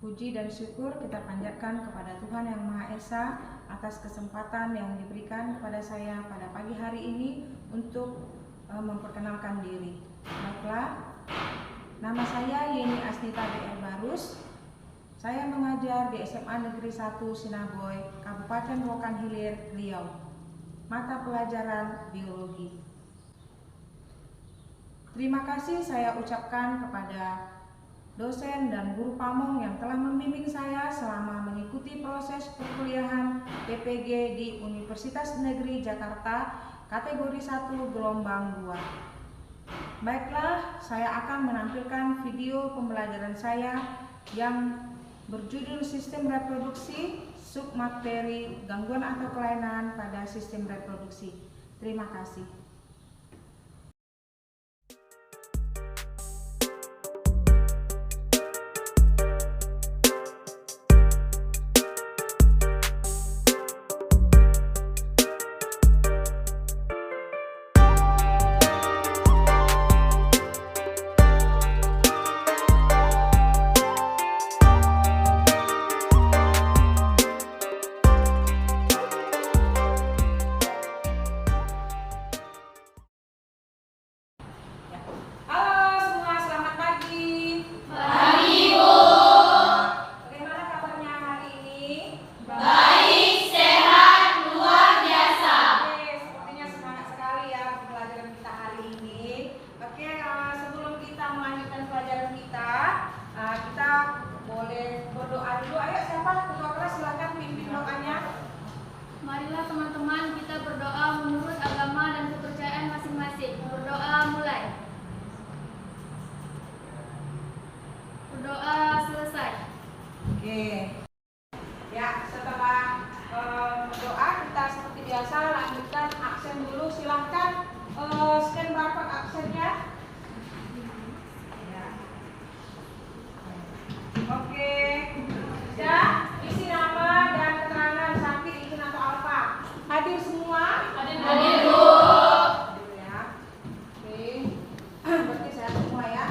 Puji dan syukur kita panjatkan kepada Tuhan Yang Maha Esa atas kesempatan yang diberikan kepada saya pada pagi hari ini untuk memperkenalkan diri. Baiklah, nama saya Yeni Asnita BR Barus. Saya mengajar di SMA Negeri 1 Sinaboy, Kabupaten Rokan Hilir, Riau. Mata pelajaran biologi. Terima kasih saya ucapkan kepada dosen dan guru pamong yang telah membimbing saya selama mengikuti proses perkuliahan PPG di Universitas Negeri Jakarta kategori 1 gelombang 2. Baiklah, saya akan menampilkan video pembelajaran saya yang berjudul Sistem Reproduksi, Submateri, Gangguan atau Kelainan pada Sistem Reproduksi. Terima kasih. Marilah teman-teman kita berdoa menurut agama dan kepercayaan masing-masing. Berdoa mulai. Berdoa selesai. Oke. Ya, setelah berdoa kita seperti biasa lanjutkan aksen dulu. Silahkan scan barcode aksennya. Ya. Oke. Ya, isi nama dan keterangan sakit izin atau apa. Hadir semua? Hadir, Bu. Hadir ya. Oke. Berarti saya semua ya.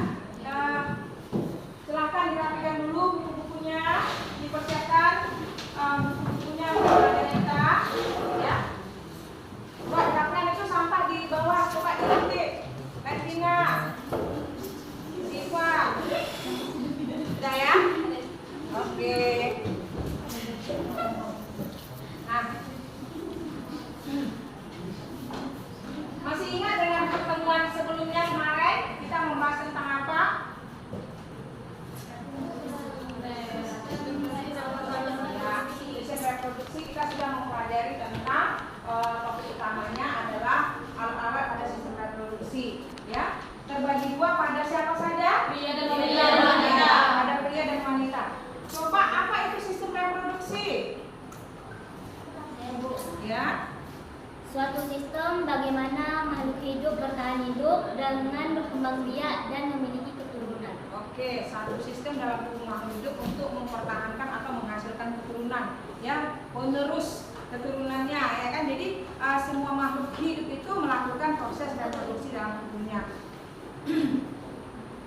Silahkan dirapikan dulu buku-bukunya, dipersiapkan buku-bukunya untuk kita ya. Buat dirapikan itu sampah di bawah, coba dilantik. Katina, Siva, sudah ya? Oke. Nah, masih ingat dengan pertemuan sebelumnya kemarin kita membahas tentang apa? Sistem reproduksi. Kita sudah mempelajari tentang topik utamanya adalah alat-alat pada sistem reproduksi. Ya, terbagi dua pada siapa saja? Pria dan wanita. Ada pria dan wanita. Coba apa itu sistem reproduksi? Ya. Suatu sistem bagaimana makhluk hidup bertahan hidup dengan berkembang biak dan memiliki keturunan. Oke, satu sistem dalam tubuh makhluk hidup untuk mempertahankan atau menghasilkan keturunan yang penerus keturunannya, ya kan? Jadi semua makhluk hidup itu melakukan proses reproduksi dalam tubuhnya.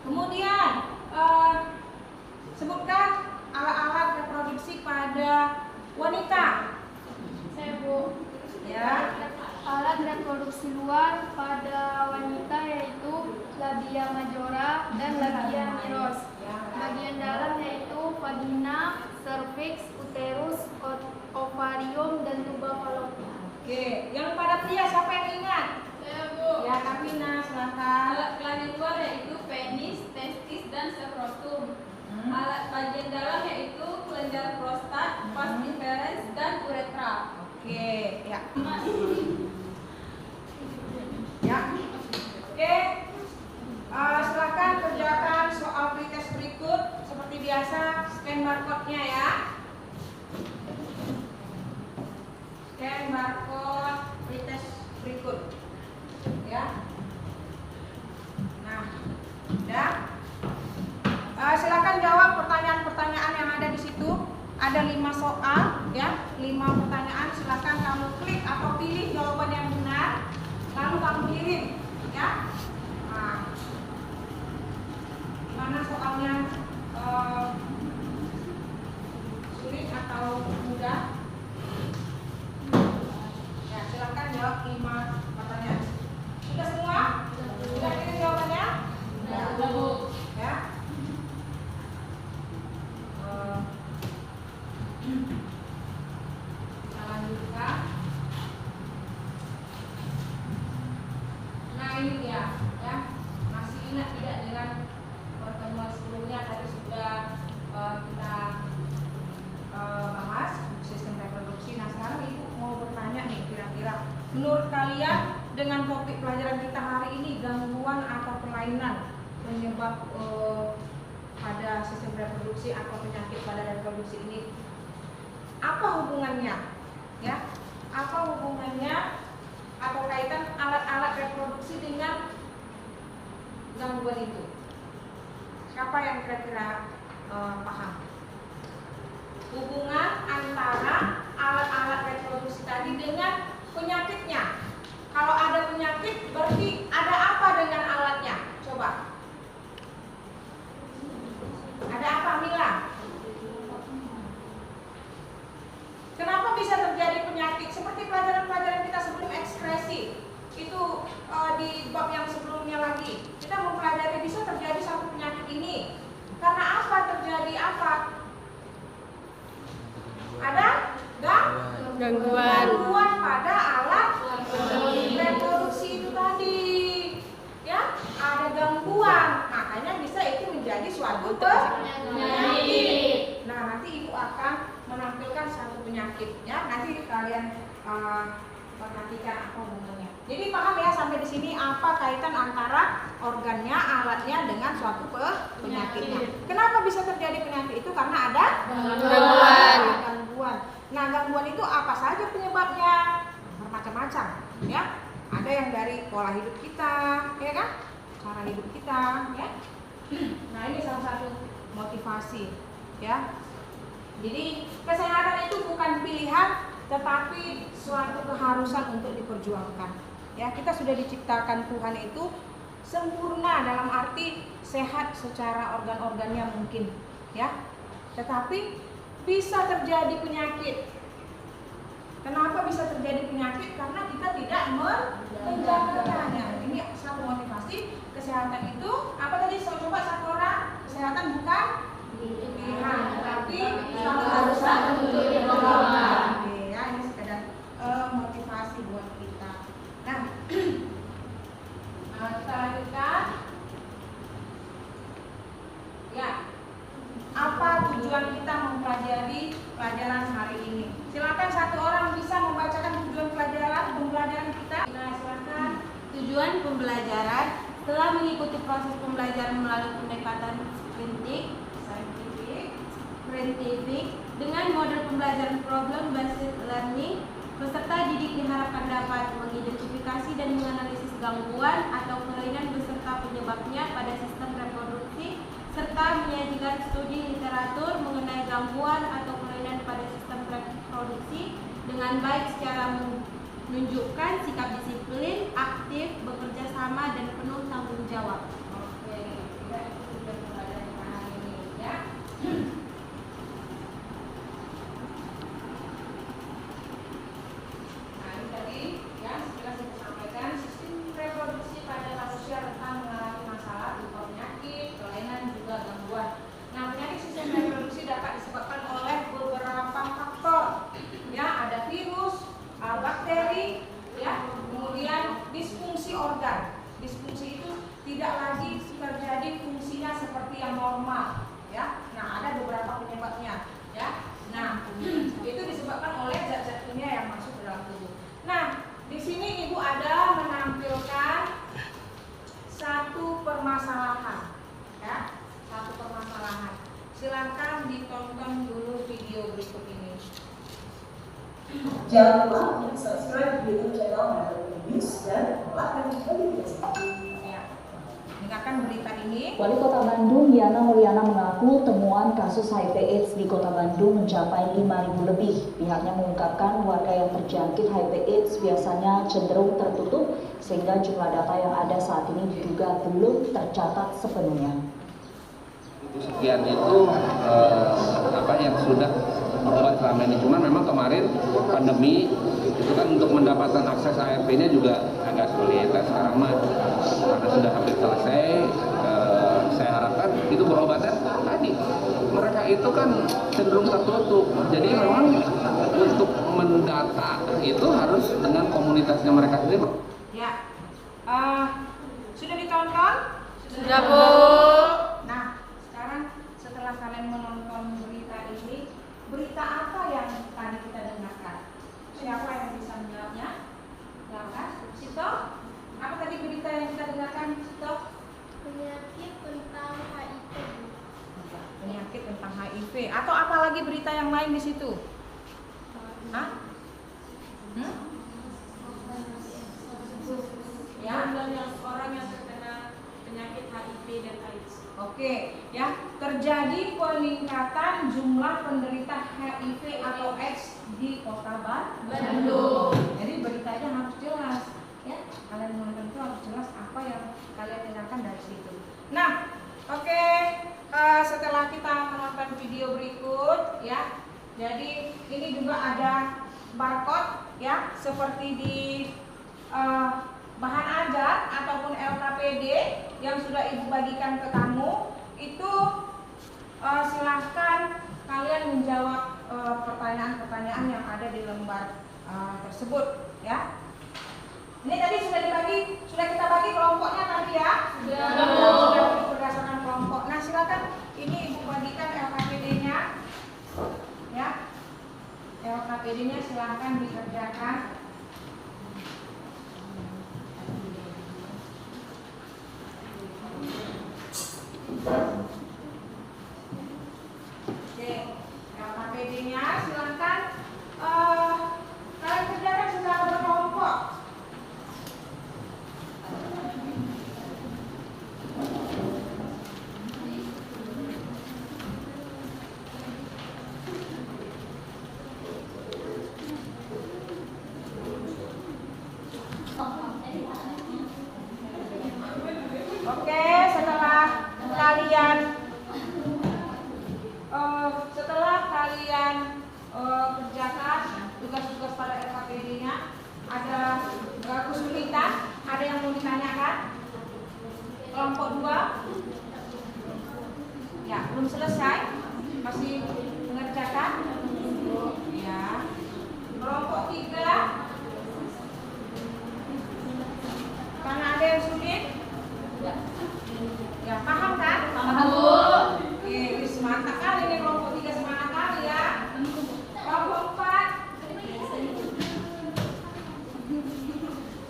Kemudian sebutkan alat-alat reproduksi pada wanita. Saya, Bu. Ya. Alat reproduksi luar pada wanita yaitu labia majora dan labia miros. Bagian dalam yaitu vagina, cervix, uterus, ovarium, dan tuba fallopian. Oke, yang pada pria siapa yang ingat? Saya, Bu. Ya, Kapina, silakan. Alat kelamin luar yaitu penis, testis, dan skrotum. Alat bagian dalam yaitu kelenjar prostat, vas deferens, dan uretra. Oke, ya. Ya. Oke. Silakan kerjakan soal pretest berikut seperti biasa, scan barcode-nya ya. Scan barcode pretest berikut. Ya. Nah, udah. Silakan jawab pertanyaan-pertanyaan yang ada di situ. Ada 5 soal, ya, 5 pertanyaan. Silakan kamu klik atau pilih jawaban yang benar, lalu kamu kirim, ya. Nah, mana soalnya? pelajaran kita hari ini, gangguan atau kelainan penyebab pada sistem reproduksi atau penyakit pada reproduksi ini. Apa hubungannya? Ya, apa hubungannya atau kaitan alat-alat reproduksi dengan gangguan itu? Siapa yang kira-kira paham? Hubungan antara alat-alat reproduksi tadi dengan penyakitnya. Kalau ada penyakit, berarti ada apa dengan alatnya? Coba. Ada apa, Mila? Kenapa bisa terjadi penyakit? Seperti pelajaran-pelajaran kita sebelum ekskresi. Itu di bab yang sebelumnya lagi. Kita mempelajari bisa terjadi satu penyakit ini. Karena apa terjadi apa? Ada gangguan pada alat reproduksi itu tadi. Ya, ada gangguan. Makanya bisa itu menjadi suatu penyakit. Nah, nanti Ibu akan menampilkan satu penyakit ya. Nanti kalian perhatikan apa hubungannya. Jadi paham ya sampai di sini apa kaitan antara organnya, alatnya dengan suatu penyakitnya. Kenapa bisa terjadi penyakit itu? Karena ada gangguan. Nah, gangguan itu apa saja penyebabnya? Bermacam-macam ya. Ada yang dari pola hidup kita, ya kan? Cara hidup kita, ya. Nah, ini salah satu motivasi, ya. Jadi kesehatan itu bukan pilihan, tetapi suatu keharusan untuk diperjuangkan. Ya, kita sudah diciptakan Tuhan itu sempurna dalam arti sehat secara organ-organnya mungkin, ya. Tetapi bisa terjadi penyakit. Kenapa bisa terjadi penyakit? Karena kita tidak menjaganya. Ini satu motivasi. Kesehatan itu apa tadi? Coba satu orang, kesehatan bukan pilihan, tetapi suatu keharusan untuk diperjuangkan. Ya, ini sekedar motivasi buat kita. Nah, kita lanjutkan. Ya, apa tujuan kita mempelajari pelajaran hari ini? Silakan satu orang bisa membacakan tujuan pembelajaran kita. Nah, silakan. Tujuan pembelajaran setelah mengikuti proses pembelajaran melalui pendekatan scientific dengan model pembelajaran problem based learning, peserta didik diharapkan dapat mengidentifikasi dan menganalisis gangguan atau kelainan beserta penyebabnya pada sistem reproduksi, serta menyajikan studi literatur mengenai gangguan atau kelainan pada sistem reproduksi dengan baik secara menunjukkan sikap disiplin, aktif, bekerja sama, dan penuh tanggung jawab. Oke, kita ikuti pembelajaran hari ini ya. Nah, ini tadi ya sekilas saya sampaikan sistem reproduksi pada manusia rentan mengalami masalah berupa penyakit, kelainan juga gangguan. Nah, penyakit sistem reproduksi dapat disebabkan oleh beberapa faktor. Ya, ada virus, bakteri, ya, kemudian disfungsi organ. Disfungsi itu tidak lagi terjadi fungsinya seperti yang normal, ya. Nah, ada beberapa penyebabnya, ya. Nah, itu disebabkan oleh zat-zat kimia yang masuk ke dalam tubuh. Nah, di sini Ibu ada menampilkan satu permasalahan, ya, satu permasalahan. Silakan ditonton dulu video berikut ini. Jangan lupa subscribe YouTube channel Metro News dan like notifikasi. Ya, dengarkan berita ini. Wali Kota Bandung, Yana Mulyana mengaku temuan kasus HIV/AIDS di Kota Bandung mencapai 5.000 lebih. Pihaknya mengungkapkan warga yang terjangkit HIV/AIDS biasanya cenderung tertutup sehingga jumlah data yang ada saat ini diduga belum tercatat sepenuhnya. Sekian itu apa yang sudah membuat selama ini, cuman memang kemarin pandemi itu kan untuk mendapatkan akses ARV-nya juga agak sulit. Dan sekarang mah karena sudah hampir selesai, saya harapkan itu berobatnya tadi. Mereka itu kan cenderung tertutup, jadi memang untuk mendata itu harus dengan komunitasnya mereka sendiri. Ya, sudah ditonton? Sudah, Bu. Nah, sekarang setelah kalian menonton berita ini, berita apa yang tadi kita dengarkan? Siapa yang bisa menjawabnya? Silakan, Sito. Apa apalagi berita yang lain di situ? Hah? Ya, orang yang terkena penyakit HIV dan AIDS. Oke, ya, terjadi peningkatan jumlah penderita HIV atau AIDS di Kota Bandung. Jadi beritanya harus jelas, ya. Kalian menonton itu harus jelas apa yang kalian dengarkan dari situ. Nah, oke, setelah kita menonton video berikut, ya. Jadi ini juga ada barcode, ya, seperti di bahan ajar ataupun LKPD yang sudah ibu bagikan ke kamu. Itu silahkan kalian menjawab pertanyaan-pertanyaan yang ada di lembar tersebut, ya. Ini tadi sudah kita bagi kelompoknya tadi, ya. Sudah berdasarkan kelompok. Nah, silakan ini ibu bagikan LKPD-nya, ya. LKPD-nya silahkan dikerjakan. Oke, LKPD-nya silahkan kalian kerjakan secara berkelompok. Oke, setelah kalian kerjakan tugas-tugas pada LKPD-nya, ada kesulitan, ada yang mau ditanyakan? Kelompok 2? Ya, belum selesai, masih mengerjakan? Ya. Kelompok 3? Karena ada yang sulit? Ya, paham kan? Paham, Bu. Oke, mantap kali nih kelompok 3, semangat kali ya. Kelompok 4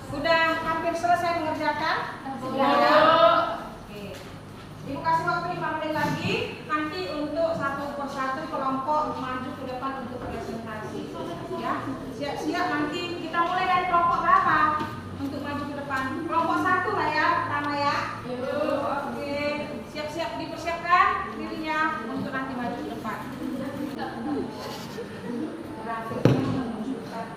sudah hampir selesai mengerjakan? Sudah ya? Oke. Ibu kasih waktu 5 menit lagi, nanti untuk satu persatu kelompok maju ke depan untuk presentasi. Ya, siap-siap nanti kita mulai dari kelompok berapa? Untuk maju ke depan. Kelompok 1 lah ya, pertama ya. Oke, siap-siap dipersiapkan dirinya untuk nanti maju ke depan. Grafiknya menunjukkan.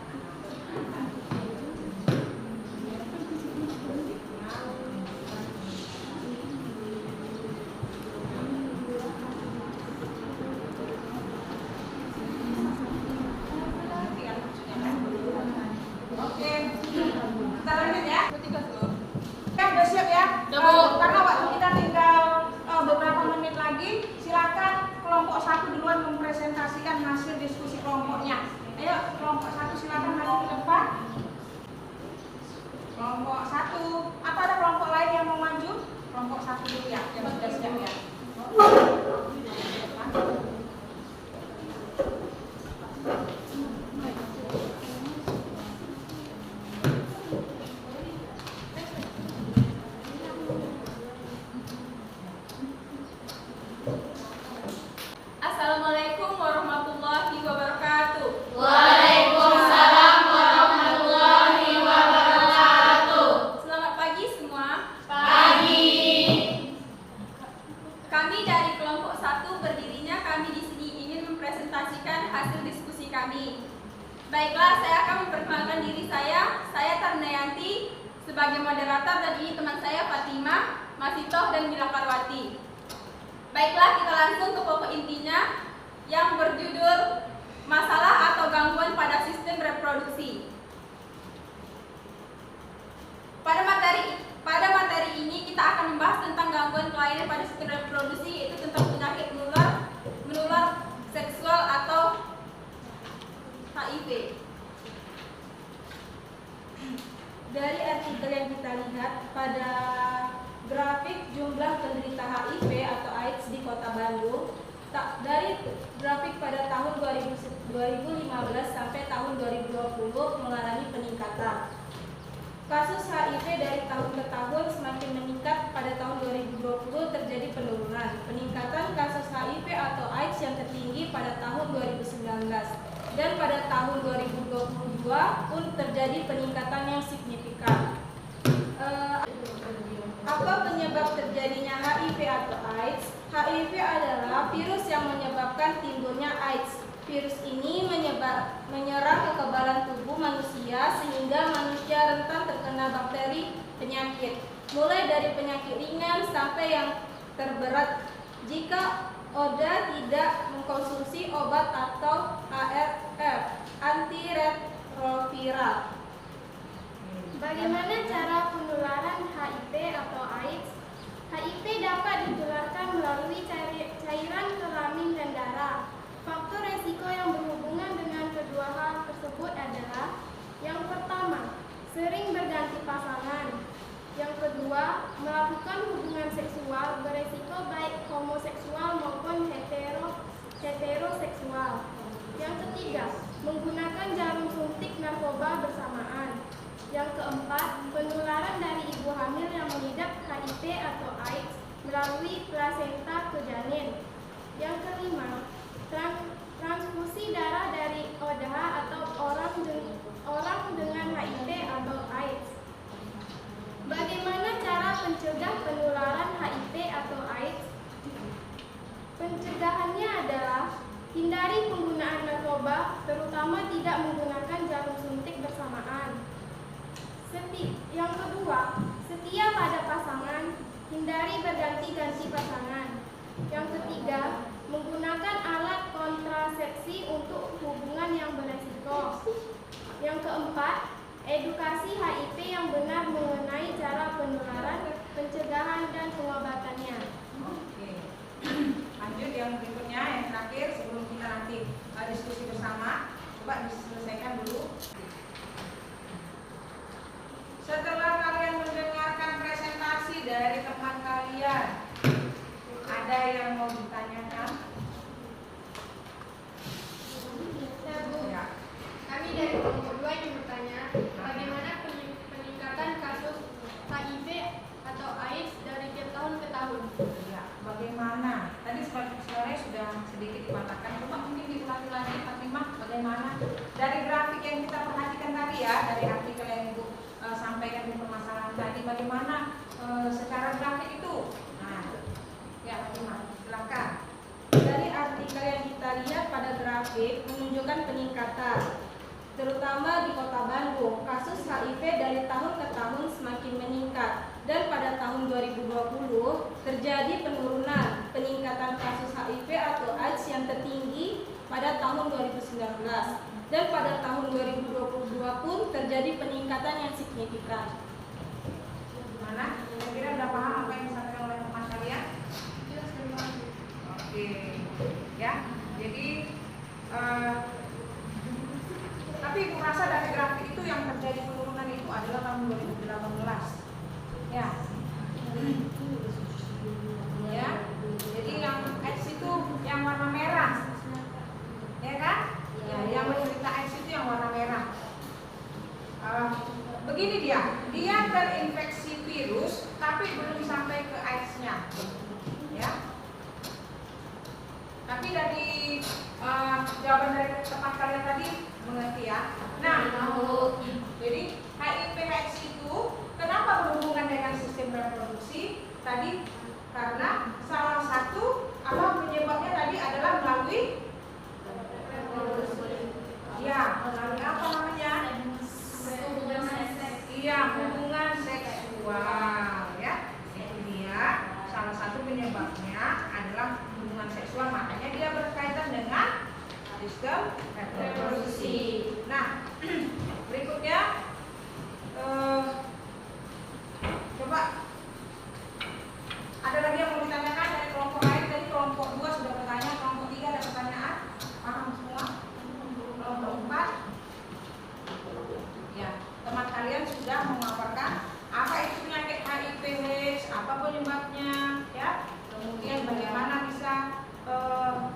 Oke, kita lanjut ya. Udah siap ya? Karena waktu kita tinggal beberapa menit lagi, silakan kelompok 1 duluan mempresentasikan hasil diskusi kelompoknya. Ayo, kelompok 1 silakan maju ke depan. Kelompok 1, apa ada kelompok lain yang mau maju? Kelompok 1 dulu ya, yang sudah siap ya. Assalamualaikum warahmatullahi wabarakatuh. Waalaikumsalam warahmatullahi wabarakatuh. Selamat pagi semua. Pagi. Kami dari kelompok 1 berdirinya kami di sini ingin mempresentasikan hasil diskusi kami. Baiklah, saya akan memperkenalkan diri saya. Saya Tarnayanti sebagai moderator dan ini teman saya Fatimah, Masitoh dan Mila Karwati. Baiklah, kita langsung ke pokok intinya yang berjudul masalah atau gangguan pada sistem reproduksi. Pada materi ini kita akan membahas tentang gangguan kelainan pada sistem reproduksi, yaitu tentang penyakit menular seksual atau HIV. Dari artikel yang kita lihat pada grafik jumlah penderita HIV atau AIDS di Kota Bandung, dari grafik pada tahun 2015 sampai tahun 2020 mengalami peningkatan. Kasus HIV dari tahun ke tahun semakin meningkat. Pada tahun 2020 terjadi penurunan. Peningkatan kasus HIV atau AIDS yang tertinggi pada tahun 2019. Dan pada tahun 2022 pun terjadi peningkatan yang signifikan. Apa penyebab terjadinya HIV atau AIDS? HIV adalah virus yang menyebabkan timbulnya AIDS. Virus ini menyerang kekebalan tubuh manusia sehingga manusia rentan terkena bakteri penyakit, mulai dari penyakit ringan sampai yang terberat jika ODA tidak mengkonsumsi obat atau ARV antiretroviral. Bagaimana cara penularan HIV atau AIDS? HIV dapat ditularkan melalui cairan kelamin dan darah. Faktor resiko yang berhubungan dengan kedua hal tersebut adalah: yang pertama, sering berganti pasangan. Yang kedua, melakukan hubungan seksual beresiko baik homoseksual maupun heteroseksual. Yang ketiga, menggunakan jarum suntik narkoba bersamaan. Yang keempat, penularan dari ibu hamil yang mengidap HIV atau AIDS melalui plasenta ke janin. Yang kelima, transfusi darah dari ODH atau orang dengan HIV atau AIDS. Bagaimana cara mencegah penularan HIV atau AIDS? Pencegahannya adalah hindari penggunaan narkoba, terutama tidak menggunakan jarum suntik bersamaan. Yang kedua, setia pada pasangan, hindari berganti-ganti pasangan. Yang ketiga, menggunakan alat kontrasepsi untuk hubungan yang beresiko. Yang keempat, edukasi HIV yang benar mengenai cara penularan, pencegahan, dan pengobatannya. Oke. Lanjut yang berikutnya, yang terakhir sebelum kita nanti diskusi bersama. Coba diselesaikan dulu. Setelah kalian mendengarkan presentasi dari teman kalian, ada yang mau ditanyakan? Ya. Kami dari kelompok 2 ingin bertanya, bagaimana peningkatan kasus HIV atau AIDS dari tiap tahun ke tahun? Ya, bagaimana? Tadi sebenarnya sudah sedikit dikatakan, coba mungkin diulangi lagi Pak Mima, bagaimana? Dari grafik yang kita perhatikan tadi ya, dari artikel yang Ibu sampaikan di permasalahan tadi, bagaimana secara grafik itu? Nah, ya Pak Mima, silakan. Dari artikel yang kita lihat pada grafik menunjukkan peningkatan, terutama di Kota Bandung. Kasus HIV dari tahun ke tahun semakin meningkat, dan pada tahun 2020 terjadi penurunan. Peningkatan kasus HIV atau AIDS yang tertinggi pada tahun 2019, dan pada tahun 2022 pun terjadi peningkatan yang signifikan. Gimana? Kira-kira udah paham apa yang disampaikan oleh teman kalian? Oke, ya. Jadi, tapi Ibu rasa dari grafik itu yang terjadi penurunan itu adalah tahun 2018. Ya. Ya. Jadi yang AIDS itu yang warna merah. Ya kan? Ya, yang menderita AIDS itu yang warna merah. Begini dia terinfeksi virus tapi belum sampai ke AIDS-nya. Ya. Tapi dari jawaban dari teman kalian tadi mengerti ya. Nah, jadi HIV/AIDS itu kenapa berhubungan dengan sistem reproduksi? Tadi karena salah satu penyebabnya tadi adalah melalui melalui apa namanya? Iya, hubungan seksual ya. Itu dia salah satu penyebabnya adalah hubungan seksual, makanya dia berkaitan dengan sistem reproduksi. Nah, berikutnya coba ada lagi yang mau ditanyakan dari kelompok lain? Tadi kelompok 2 sudah bertanya, kelompok 3 ada pertanyaan? Paham semua? Kelompok 4? Ya, teman kalian sudah memaparkan apa itu penyakit HIV/AIDS, apa penyebabnya, ya. Kemudian bagaimana bisa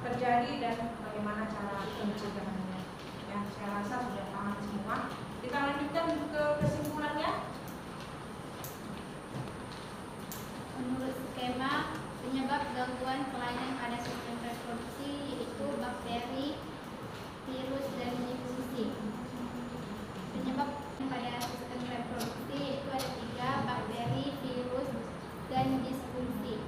terjadi dan bagaimana cara pencegahannya. Ya, saya rasa sudah paham semua. Kita lanjutkan ke kesimpulannya. bertema penyebab gangguan kelainan pada sistem reproduksi, yaitu bakteri, virus, dan disfungsi. Penyebab pada sistem reproduksi itu ada 3, bakteri, virus, dan disfungsi.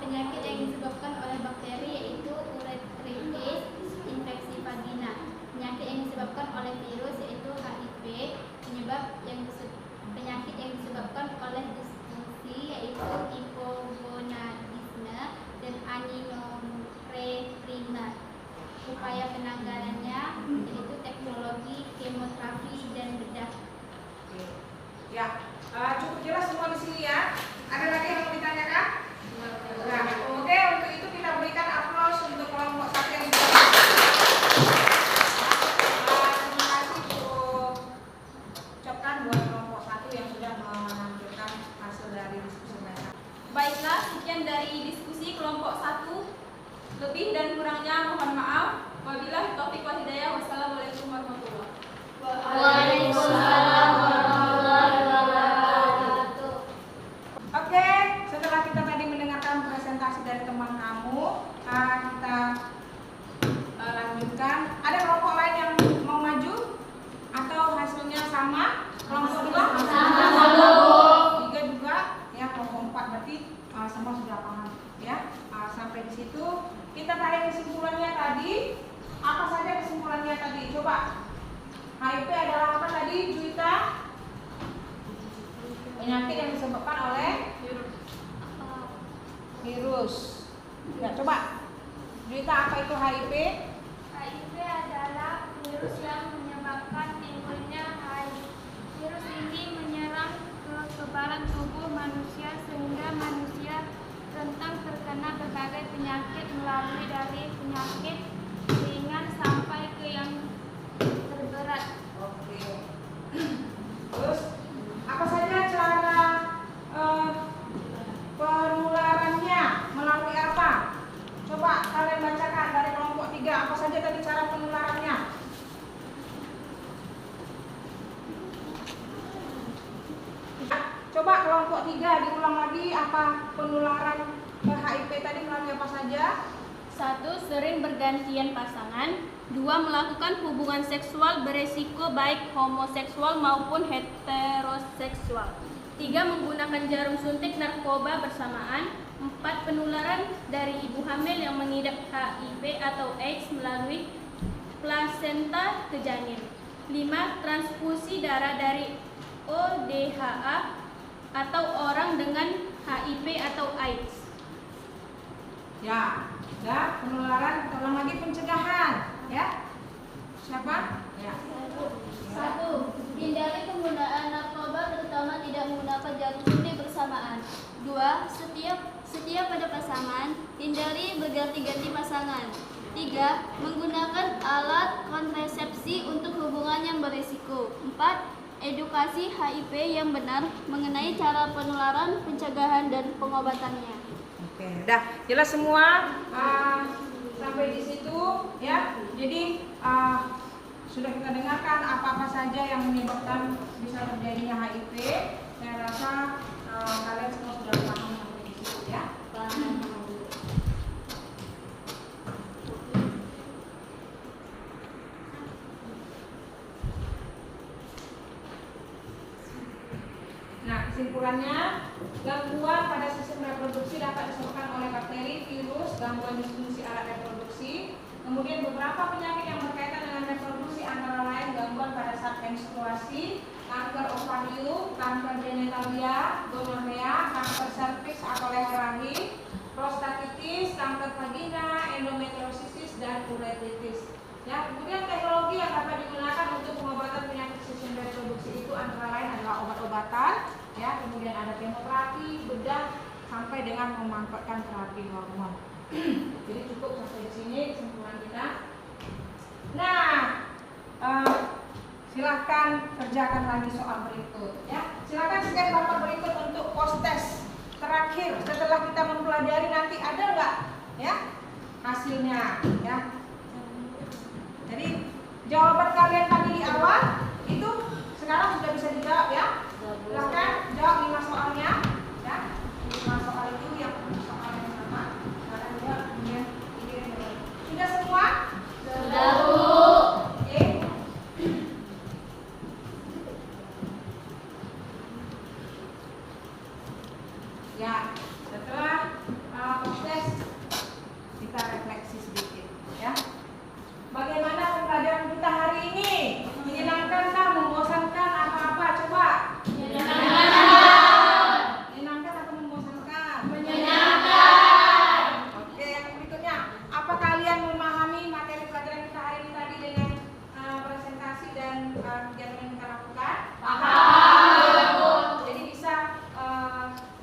Penyakit yang disebabkan oleh bakteri yaitu uretritis, infeksi vagina. Penyakit yang disebabkan oleh virus yaitu HIV. Penyakit yang disebabkan oleh disfungsi yaitu hipogonadisme dan aninorefrina. Upaya penanganannya yaitu teknologi kemoterapi dan bedah. Ya, cukup jelas semua di sini ya. Ada lagi yang mau ditanyakan? Nah, oke, untuk itu kita berikan aplaus untuk kelompok 1 yang sudah. Terima kasih ucapkan buat kelompok 1 yang sudah menampilkan hasil dari diskusi mereka. Baiklah, sekian dari diskusi kelompok 1. Lebih dan kurangnya mohon maaf. Wabillahi taufiq wal hidayah. Wassalamualaikum warahmatullahi wabarakatuh. Waalaikumsalam warahmatullahi wabarakatuh. Oke, setelah kita tadi mendengarkan presentasi dari teman kamu, kita lanjutkan. Ada kelompok lain yang mau maju atau hasilnya sama? Kelompok 2? Sama. 3 juga, ya kelompok 4 berarti semua sudah paham, ya. Sampai di situ kita tarik kesimpulannya tadi. Apa saja kesimpulannya tadi? Coba. HIV adalah apa tadi, Juwita? Penyakit yang disebabkan oleh virus. Ya, coba. Juwita, apa itu HIV? HIV adalah virus yang menyebabkan timbulnya HIV. Virus ini menyerang kekebalan tubuh manusia sehingga manusia rentan terkena berbagai penyakit melalui dari penyakit ringan sampai ke yang terberat. Oke. Terus, apa saja cara penularannya? Melalui apa? Coba kalian bacakan dari kelompok 3. Apa saja tadi cara penularannya? Coba kelompok 3 diulang lagi, apa penularan HIV tadi melalui apa saja? 1. Sering bergantian pasangan. 2. Melakukan hubungan seksual beresiko baik homoseksual maupun heteroseksual. 3. Menggunakan jarum suntik narkoba bersamaan. 4. Penularan dari ibu hamil yang mengidap HIV atau AIDS melalui plasenta ke janin. 5. Transfusi darah dari ODHA atau orang dengan HIV atau AIDS. Ya, penularan, ulang lagi pencegahan, ya. Siapa? Ya. 1. Hindari penggunaan narkoba, terutama tidak menggunakan jarum suntik bersamaan. 2. Setiap pada pasangan, hindari berganti-ganti pasangan. 3. Menggunakan alat kontrasepsi untuk hubungan yang berisiko. 4. Edukasi HIV yang benar mengenai cara penularan, pencegahan, dan pengobatannya. Oke, udah jelas semua sampai di situ, ya. Jadi sudah kita dengarkan apa-apa saja yang menyebabkan bisa terjadinya HIV. Saya rasa kalian semua sudah paham sampai di situ, ya. Nah, kesimpulannya, gangguan pada sistem reproduksi dapat disebabkan oleh bakteri, virus, gangguan disfungsi alat reproduksi. Kemudian beberapa penyakit yang berkaitan dengan reproduksi antara lain gangguan pada saat menstruasi, kanker ovarium, kanker genitalia, gonorrea, kanker serviks atau leher rahim, prostatitis, kanker vagina, endometriosis, dan uretritis. Ya, kemudian teknologi yang dapat digunakan untuk pengobatan penyakit sistem reproduksi itu antara lain adalah obat-obatan, ya, kemudian ada kemoterapi, bedah, sampai dengan memanfaatkan terapi hormon. Jadi cukup sampai di sini kesimpulan kita. Nah, silahkan kerjakan lagi soal berikut, ya. Silahkan scan bapak berikut untuk post test terakhir setelah kita mempelajari, nanti ada nggak, ya, hasilnya, ya. Jadi jawaban kalian tadi di awal itu sekarang sudah bisa dijawab, ya. Silahkan jawab 5 soalnya, ya. koreksi sedikit, ya. Bagaimana pembelajaran kita hari ini? Menyenangkankah, membosankan, apa-apa? Coba. Menyenangkan atau membosankan? Menyenangkan. Oke, yang berikutnya, apa kalian memahami materi pelajaran kita hari ini tadi dengan presentasi dan kegiatan yang kita lakukan? Jadi bisa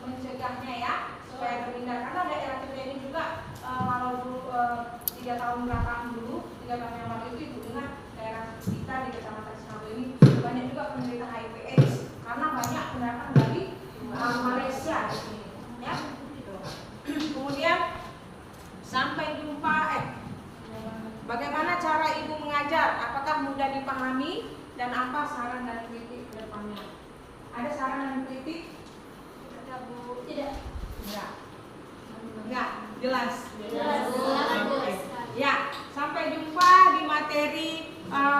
mencegahnya ya, supaya terhindar. Karena daerah kita ini juga kalau dulu 3 tahun belakang dulu, 3 tahun yang lalu itu Ibu dengar daerah kita di Kecamatan Sinabo ini banyak juga penderita HIV/AIDS karena banyak pendatang dari Malaysia di sini, ya. Kemudian sampai jumpa. Bagaimana cara Ibu mengajar? Apakah mudah dipahami dan apa saran dan kritik ke depannya? Ada saran dan kritik? Tidak, Bu. Tidak. Enggak, jelas. Jelas. Oke. Ya, sampai jumpa di materi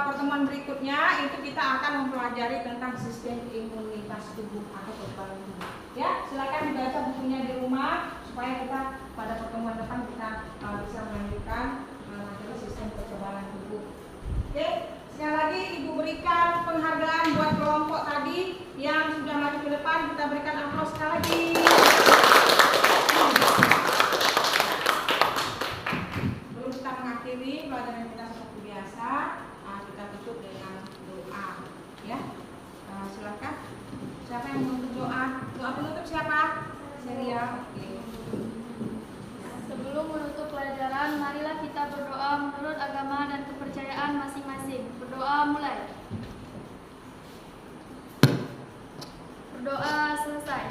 pertemuan berikutnya. Itu kita akan mempelajari tentang sistem imunitas tubuh atau kekebalan tubuh. Ya, silakan dibaca bukunya di rumah supaya kita pada pertemuan depan kita bisa melanjutkan materi sistem kekebalan tubuh. Oke, sekali lagi Ibu berikan penghargaan buat kelompok tadi yang sudah maju ke depan. Kita berikan aplaus sekali lagi. Sebelum kita mengakhiri pelajaran kita seperti biasa, kita tutup dengan doa, ya. Silakan. Siapa yang mau doa? Doa penutup siapa? Seria. Oke. Sebelum menutup pelajaran, marilah kita berdoa menurut agama dan kepercayaan masing-masing. Berdoa mulai. Berdoa selesai.